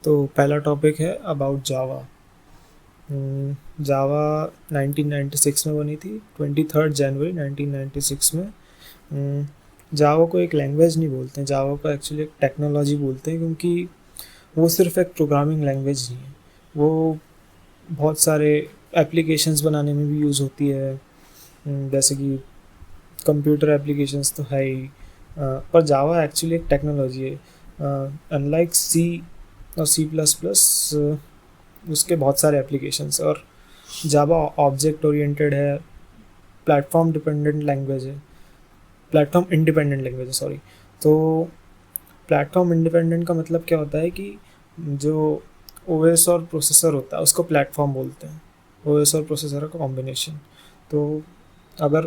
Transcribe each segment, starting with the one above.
तो पहला टॉपिक है अबाउट जावा। जावा 1996 में बनी थी, 23 जनवरी 1996 में। जावा को एक लैंग्वेज नहीं बोलते हैं, जावा को एक्चुअली एक टेक्नोलॉजी बोलते हैं, क्योंकि वो सिर्फ एक प्रोग्रामिंग लैंग्वेज नहीं है, वो बहुत सारे एप्लीकेशंस बनाने में भी यूज़ होती है। जैसे कि कंप्यूटर एप्लीकेशंस तो है ही, पर जावा एक्चुअली एक टेक्नोलॉजी है। अनलाइक सी और सी प्लस प्लस, उसके बहुत सारे एप्लीकेशंस, और जावा ऑब्जेक्ट ओरिएंटेड है, प्लेटफॉर्म डिपेंडेंट लैंग्वेज है, प्लेटफॉर्म इंडिपेंडेंट लैंग्वेज है, सॉरी। तो प्लेटफॉर्म इंडिपेंडेंट का मतलब क्या होता है कि जो ओएस और प्रोसेसर होता है उसको प्लेटफॉर्म बोलते हैं, ओएस और प्रोसेसर का कॉम्बिनेशन। तो अगर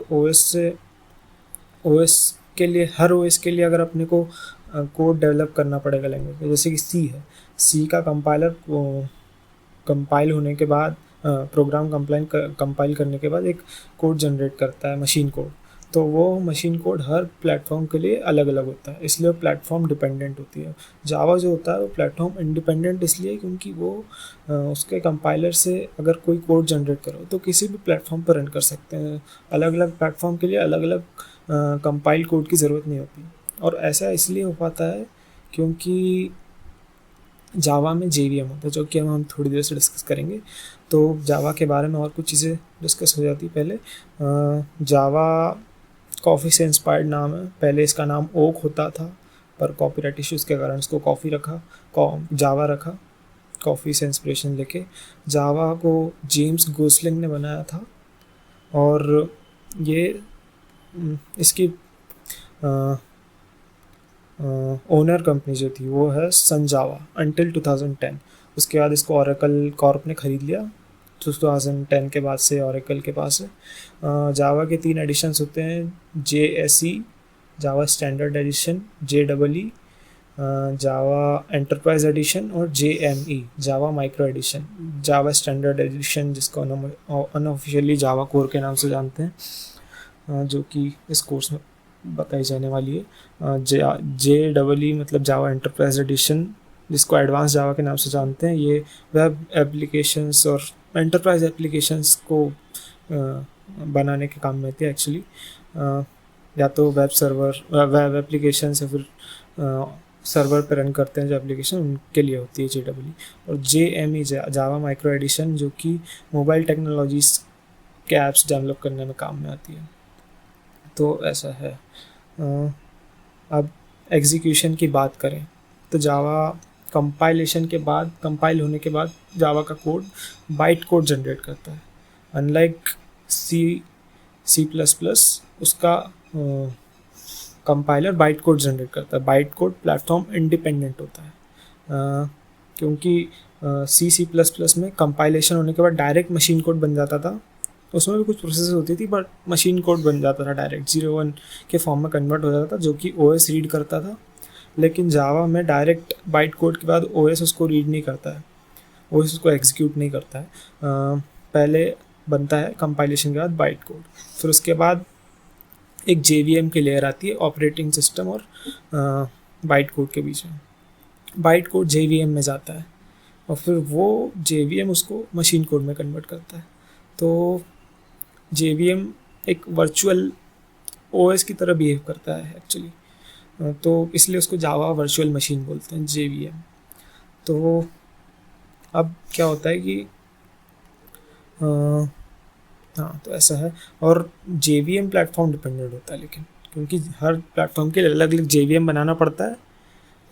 ओएस के लिए, हर ओएस के लिए अगर अपने को कोड डेवलप करना पड़ेगा लैंग्वेज में, जैसे कि सी है, सी का कंपाइलर कंपाइल होने के बाद, प्रोग्राम कंपाइल करने के बाद एक कोड जनरेट करता है, मशीन कोड। तो वो मशीन कोड हर प्लेटफॉर्म के लिए अलग अलग होता है, इसलिए वो प्लेटफॉर्म डिपेंडेंट होती है। जावा जो होता है वो प्लेटफॉर्म इंडिपेंडेंट इसलिए क्योंकि वो उसके कंपाइलर से अगर कोई कोड जनरेट करो तो किसी भी प्लेटफॉर्म पर रन कर सकते हैं। अलग अलग प्लेटफॉर्म के लिए अलग अलग कंपाइल कोड की ज़रूरत नहीं होती, और ऐसा इसलिए हो पाता है क्योंकि जावा में JVM होता है, जो कि हम थोड़ी देर से डिस्कस करेंगे। तो जावा के बारे में और कुछ चीज़ें डिस्कस हो जाती पहले। जावा कॉफ़ी से इंस्पायर्ड नाम है, पहले इसका नाम ओक होता था, पर कॉपीराइट इश्यूज़ के कारण इसको कॉफ़ी रखा, जावा रखा, कॉफ़ी से इंस्पिरेशन लेके। जावा को जेम्स गोसलिंग ने बनाया था, और ये इसकी ओनर कंपनी जो थी वो है सन जावा अंटिल 2010। उसके बाद इसको ओरेकल कॉर्प ने ख़रीद लिया 2010 के बाद से, ओरेकल के पास है। जावा के 3 एडिशंस होते हैं, JSE जावा स्टैंडर्ड एडिशन, JEE जावा एंटरप्राइज एडिशन, और JME जावा माइक्रो एडिशन। जावा स्टैंडर्ड एडिशन जिसको अनऑफिशियली जावा कोर के नाम से जानते हैं, जो कि इस कोर्स में बताई जाने वाली है। JEE मतलब जावा एंटरप्राइज एडिशन, जिसको एडवांस जावा के नाम से जानते हैं। ये वेब एप्लीकेशंस और एंटरप्राइज एप्लीकेशंस को बनाने के काम में आती है एक्चुअली। या तो वेब एप्लीकेशन या फिर सर्वर पर रन करते हैं जो एप्लीकेशन, उनके लिए होती है JEE। और JME जावा माइक्रो एडिशन, जो कि मोबाइल टेक्नोलॉजीज के ऐप्स डेवलप करने में काम में आती है। तो ऐसा है। अब एग्जीक्यूशन की बात करें तो जावा कंपाइलेशन के बाद, कंपाइल होने के बाद जावा का कोड बाइट कोड जनरेट करता है। अनलाइक सी प्लस प्लस, उसका कंपाइलर बाइट कोड जनरेट करता है। बाइट कोड प्लेटफॉर्म इंडिपेंडेंट होता है, क्योंकि सी प्लस प्लस में कंपाइलेशन होने के बाद डायरेक्ट मशीन कोड बन जाता था। उसमें भी कुछ प्रोसेस होती थी, बट मशीन कोड बन जाता था, डायरेक्ट 0-1 के फॉर्म में कन्वर्ट हो जाता था, जो कि OS रीड करता था। लेकिन जावा में डायरेक्ट बाइट कोड के बाद OS उसको रीड नहीं करता है, OS उसको एग्जीक्यूट नहीं करता है। पहले बनता है कंपाइलेशन के बाद बाइट कोड, फिर उसके बाद एक JVM की लेयर आती है, ऑपरेटिंग सिस्टम और बाइट कोड के बीच में। बाइट कोड JVM में जाता है, और फिर वो JVM उसको मशीन कोड में कन्वर्ट करता है। तो JVM एक वर्चुअल OS की तरह बिहेव करता है एक्चुअली, तो इसलिए उसको जावा वर्चुअल मशीन बोलते हैं, JVM। तो अब क्या होता है कि हाँ, तो ऐसा है। और JVM प्लेटफॉर्म डिपेंडेंट होता है, लेकिन क्योंकि हर प्लेटफॉर्म के लिए अलग अलग JVM बनाना पड़ता है,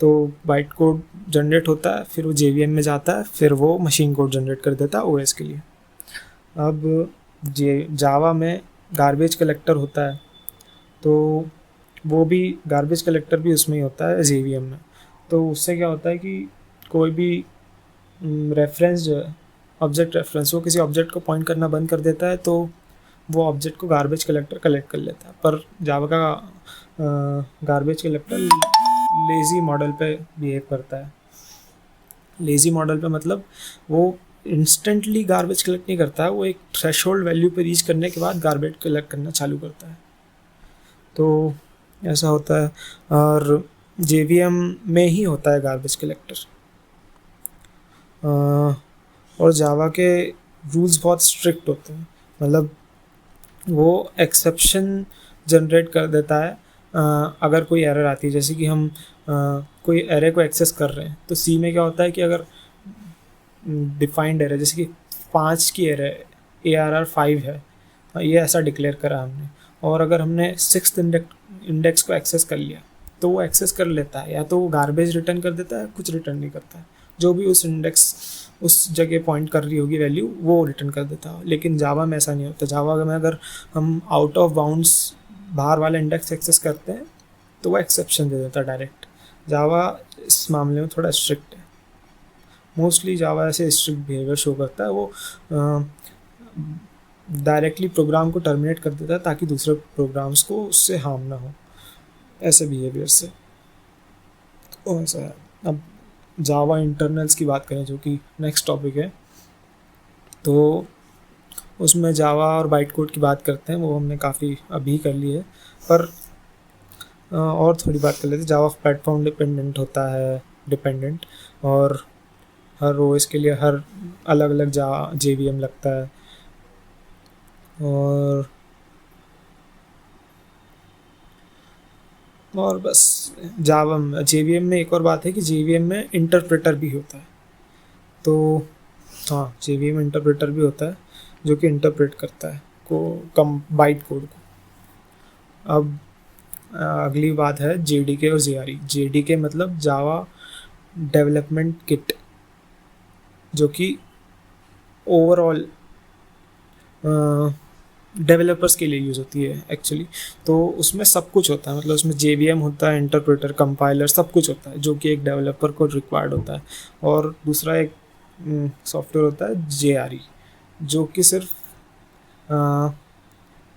तो बाइट कोड जनरेट होता है, फिर वो JVM में जाता है, फिर वो मशीन कोड जनरेट कर देता है OS के लिए। अब जावा में गार्बेज कलेक्टर होता है, तो वो भी गार्बेज कलेक्टर भी उसमें ही होता है, JVM में। तो उससे क्या होता है कि कोई भी रेफरेंस जो है, ऑब्जेक्ट रेफरेंस, वो किसी ऑब्जेक्ट को पॉइंट करना बंद कर देता है, तो वो ऑब्जेक्ट को गार्बेज कलेक्टर कलेक्ट कर लेता है। पर जावा का गार्बेज कलेक्टर लेज़ी मॉडल पे बिहेव करता है। लेज़ी मॉडल पे मतलब वो इंस्टेंटली गार्बेज कलेक्ट नहीं करता है, वो एक थ्रेशोल्ड वैल्यू पे रीच करने के बाद गार्बेज कलेक्ट करना चालू करता है। तो ऐसा होता है, और JVM में ही होता है गार्बेज कलेक्टर। और जावा के रूल्स बहुत स्ट्रिक्ट होते हैं, मतलब वो एक्सेप्शन जनरेट कर देता है अगर कोई एरर आती है। जैसे कि हम कोई एरे को एक्सेस कर रहे हैं तो सी में क्या होता है कि अगर डिफाइंड एरे, जैसे कि 5 की एरे ARR 5 है, ये ऐसा डिक्लेयर करा हमने, और अगर हमने 6th इंडेक्स को एक्सेस कर लिया तो वो एक्सेस कर लेता है, या तो वो गार्बेज रिटर्न कर देता है, कुछ रिटर्न नहीं करता है, जो भी उस इंडेक्स उस जगह पॉइंट कर रही होगी वैल्यू वो रिटर्न कर देता है। लेकिन जावा में ऐसा नहीं होता। जावा में अगर हम आउट ऑफ बाउंड्स बाहर वाला इंडेक्स एक्सेस करते हैं तो वो एक्सेप्शन दे देता है डायरेक्ट। जावा इस मामले में थोड़ा स्ट्रिक्ट है। मोस्टली जावा ऐसे स्ट्रिक्ट बिहेवियर शो करता है, वो डायरेक्टली प्रोग्राम को टर्मिनेट कर देता है ताकि दूसरे प्रोग्राम्स को उससे हार्म ना हो, ऐसे बिहेवियर से। तो ऐसा है। अब जावा इंटरनल्स की बात करें, जो कि नेक्स्ट टॉपिक है, तो उसमें जावा और बाइट कोड की बात करते हैं, वो हमने काफ़ी अभी कर ली है, पर और थोड़ी बात कर लेते हैं। जावा प्लेटफॉर्म डिपेंडेंट, और हर ओएस के लिए हर अलग अलग JVM लगता है। और बस जावा JVM में एक और बात है कि JVM में इंटरप्रेटर भी होता है। तो हाँ, JVM इंटरप्रेटर भी होता है जो कि इंटरप्रेट करता है बाइट कोड को। अब अगली बात है JDK और JRE। JDK मतलब जावा डेवलपमेंट किट, जो कि ओवरऑल डेवलपर्स के लिए यूज़ होती है एक्चुअली। तो उसमें सब कुछ होता है, मतलब उसमें JVM होता है, इंटरप्रेटर, कंपाइलर, सब कुछ होता है जो कि एक डेवलपर को रिक्वायर्ड होता है। और दूसरा एक सॉफ्टवेयर होता है JRE, जो कि सिर्फ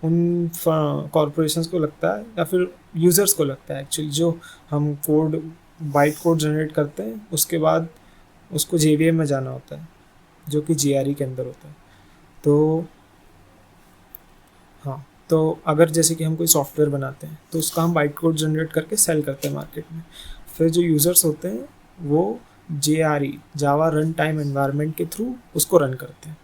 उन कॉरपोरेशंस को लगता है या फिर यूज़र्स को लगता है एक्चुअली, जो हम बाइट कोड जनरेट करते हैं उसके बाद उसको JVM में जाना होता है, जो कि JRE के अंदर होता है। तो हाँ, तो अगर जैसे कि हम कोई सॉफ्टवेयर बनाते हैं तो उसका हम बाइट कोड जनरेट करके सेल करते हैं मार्केट में, फिर जो यूज़र्स होते हैं वो JRE, जावा रन टाइम एनवायरनमेंट के थ्रू उसको रन करते हैं।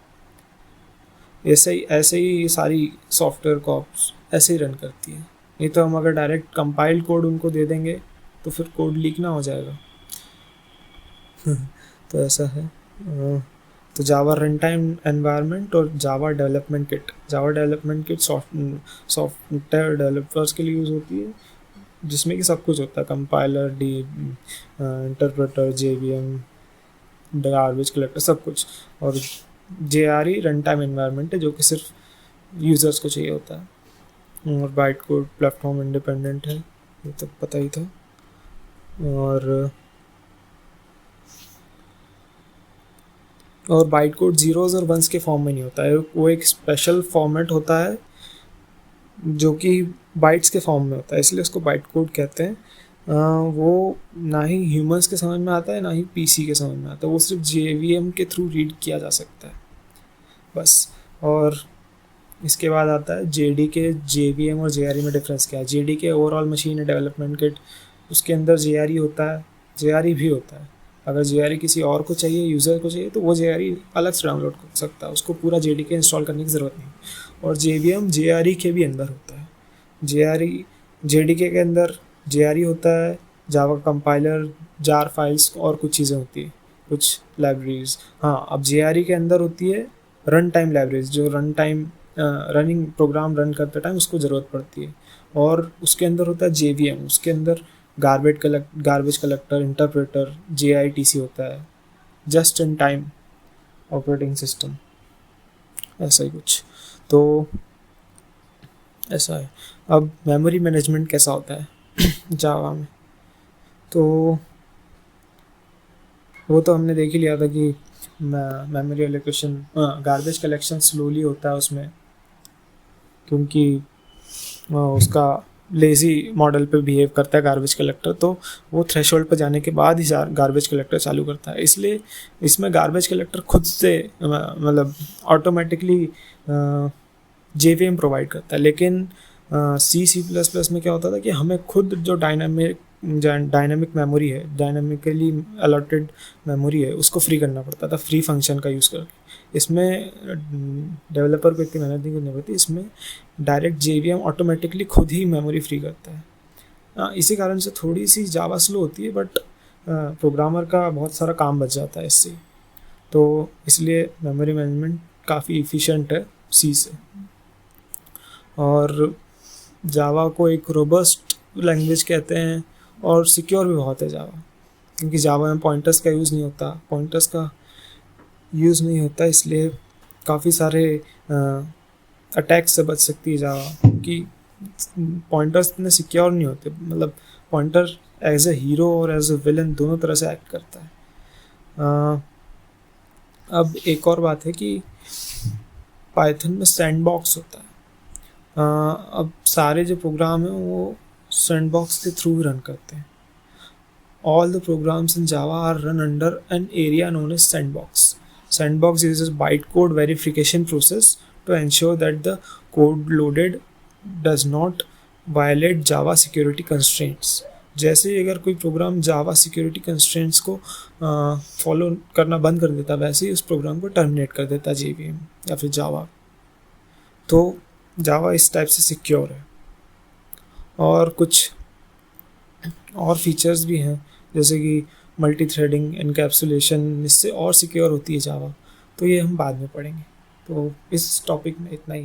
ऐसे ही सारी सॉफ्टवेयर कॉप्स ऐसे ही रन करती है। नहीं तो हम अगर डायरेक्ट कंपाइल्ड कोड उनको दे देंगे तो फिर कोड लीक ना हो जाएगा। तो ऐसा है। तो जावा रन टाइम एनवायरनमेंट और Java development kit software developers के लिए यूज़ होती है, जिसमें कि सब कुछ होता है, compiler, interpreter, JVM, garbage collector, सब कुछ। और JRE रन टाइम एनवायरनमेंट है, जो कि सिर्फ यूज़र्स को चाहिए होता है। और बाइट कोड प्लेटफॉर्म इंडिपेंडेंट है, ये तो पता ही था। और बाइट कोड जीरोज़ और वंस के फॉर्म में नहीं होता है, वो एक स्पेशल फॉर्मेट होता है जो कि बाइट्स के फॉर्म में होता है, इसलिए उसको बाइट कोड कहते हैं। वो ना ही ह्यूमंस के समझ में आता है ना ही PC के समझ में आता है, वो सिर्फ JVM के थ्रू रीड किया जा सकता है बस। और इसके बाद आता है JDK, JVM और JRE में डिफरेंस क्या है। JDK overall machine development kit, उसके अंदर JRE होता है, JRE भी होता है। अगर JRE किसी और को चाहिए, यूज़र को चाहिए, तो वो JRE अलग से डाउनलोड कर सकता है, उसको पूरा JDK इंस्टॉल करने की ज़रूरत नहीं। और JVM JRE के भी अंदर होता है। JDK के अंदर JRE होता है, जावा कंपाइलर, जार फाइल्स और कुछ चीज़ें होती हैं, कुछ लाइब्रेरीज। हाँ, अब JRE के अंदर होती है रन टाइम लाइब्रेरीज, जो रनिंग प्रोग्राम रन करते टाइम उसको ज़रूरत पड़ती है। और उसके अंदर होता है JVM, उसके अंदर गार्बेज कलेक्टर, इंटरप्रेटर, JITC होता है, just in time operating system, ऐसा ही कुछ। तो ऐसा है। अब मेमोरी मैनेजमेंट कैसा होता है जावा में, तो वो तो हमने देख ही लिया था कि memory allocation, garbage collection slowly होता है उसमें, क्योंकि उसका लेज़ी मॉडल पे बिहेव करता है गार्बेज कलेक्टर, तो वो थ्रेशोल्ड पर जाने के बाद ही गार्बेज कलेक्टर चालू करता है। इसलिए इसमें गार्बेज कलेक्टर खुद से मतलब ऑटोमेटिकली JVM प्रोवाइड करता है। लेकिन C++ में क्या होता था कि हमें खुद जो डायनामिक डायनामिक मेमोरी है, डायनामिकली अलॉटेड मेमोरी है, उसको फ्री करना पड़ता था फ्री फंक्शन का यूज़ करके। इसमें डेवलपर को इतनी मेहनत नहीं करनी पड़ती, इसमें डायरेक्ट JVM ऑटोमेटिकली खुद ही मेमोरी फ्री करता है। इसी कारण से थोड़ी सी जावा स्लो होती है, बट प्रोग्रामर का बहुत सारा काम बच जाता है इससे। तो इसलिए मेमोरी मैनेजमेंट काफ़ी इफ़िशिएंट है सी से। और जावा को एक रोबस्ट लैंग्वेज कहते हैं, और सिक्योर भी बहुत है जावा, क्योंकि जावा में पॉइंटर्स का यूज़ नहीं होता, इसलिए काफ़ी सारे अटैक्स से बच सकती है जावा, क्योंकि पॉइंटर्स इतने सिक्योर नहीं होते। मतलब पॉइंटर एज ए हीरो और एज ए विलन दोनों तरह से एक्ट करता है। अब एक और बात है कि पाइथन में सैंडबॉक्स होता है। अब सारे जो प्रोग्राम हैं वो सैंडबॉक्स के थ्रू ही रन करते हैं। All the programs in Java are run under an area known as sandbox. Sandbox uses bytecode verification process to ensure that the code loaded does not violate Java security constraints. जैसे ही अगर कोई programme जावा security constraints को follow करना बंद कर देता, वैसे ही उस प्रोग्राम को टर्मिनेट कर देता JVM या फिर जावा। तो जावा इस टाइप से सिक्योर है। और कुछ और फीचर्स भी हैं, जैसे कि मल्टी थ्रेडिंग, एनकैप्सुलेशन, इससे और सिक्योर होती है जावा। तो ये हम बाद में पढ़ेंगे। तो इस टॉपिक में इतना ही।